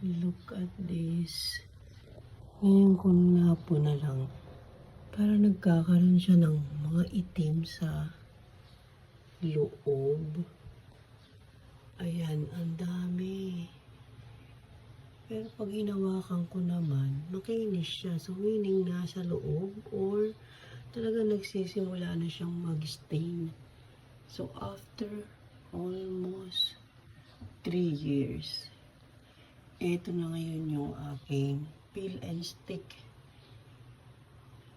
Look at this. Ngayon ko napo na lang. Para nagkakaroon siya ng mga itim sa loob. Ayan, ang dami. Pero pag hinawakan ko naman, makinis siya. So, meaning nasa loob or talaga nagsisimula na siyang mag-stain. So, after almost 3 years, ito na ngayon yung aking peel and stick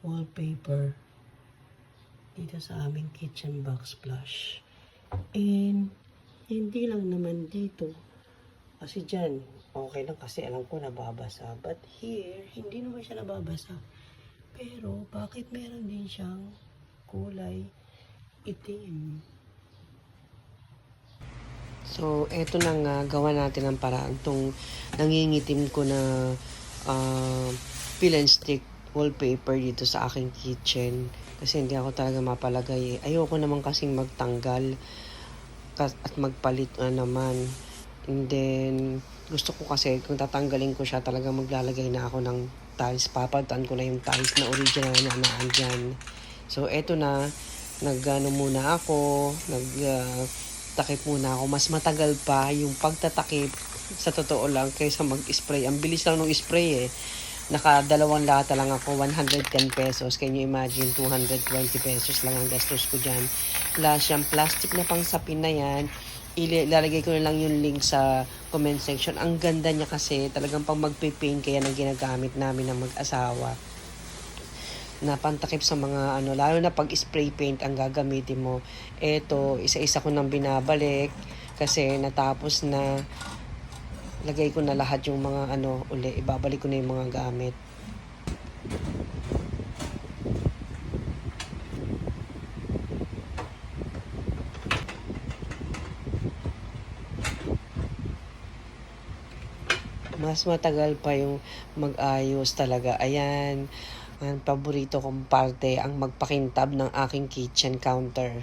wallpaper dito sa aming kitchen backsplash. And hindi lang naman dito kasi dyan okay lang kasi alam ko nababasa, but here hindi naman siya nababasa, pero bakit meron din siyang kulay itim? So, eto na nga, gawa natin ang paraan tong nangingitim ko na peel and stick wallpaper dito sa aking kitchen. Kasi hindi ako talaga mapalagay. Ayoko naman kasing magtanggal at magpalit na naman. And then, gusto ko kasi kung tatanggalin ko siya, talaga maglalagay na ako ng tiles. Papalitan ko na yung tiles na original na naandyan. So, eto na, muna ako, takip muna ako. Mas matagal pa yung pagtatakip sa totoo lang kaysa mag-spray. Ang bilis lang ng spray eh. Naka-2 lata lang ako, 110 pesos. Can you imagine, 220 pesos lang ang gastos ko dyan. Plus, yung plastic na pangsapin na yan, ilalagay ko na lang yung link sa comment section. Ang ganda niya kasi, talagang pang magpipaint kaya nang ginagamit namin ng mag-asawa. Na pantakip sa mga lalo na pag spray paint ang gagamitin mo. Eto, isa-isa ko nang binabalik kasi natapos na. Lagay ko na lahat yung mga uli, ibabalik ko na yung mga gamit. Mas matagal pa yung mag-ayos talaga. Ayan, ang paborito kong parte, ang magpakintab ng aking kitchen counter.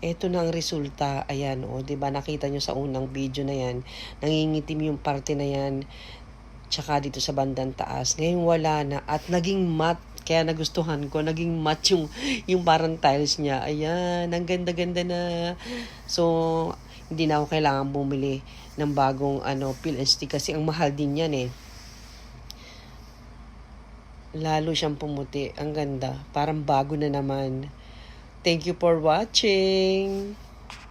Ito na ang resulta. Ayan, diba nakita nyo sa unang video na yan, nangingitim yung parte na yan, tsaka dito sa bandang taas. Ngayon wala na at naging matte. Kaya nagustuhan ko, naging matte yung parang tiles niya. Ayan, ang ganda-ganda na. So, hindi na ako kailangan bumili ng bagong peel and stick kasi ang mahal din yan eh. Lalo siyang pumuti. Ang ganda. Parang bago na naman. Thank you for watching.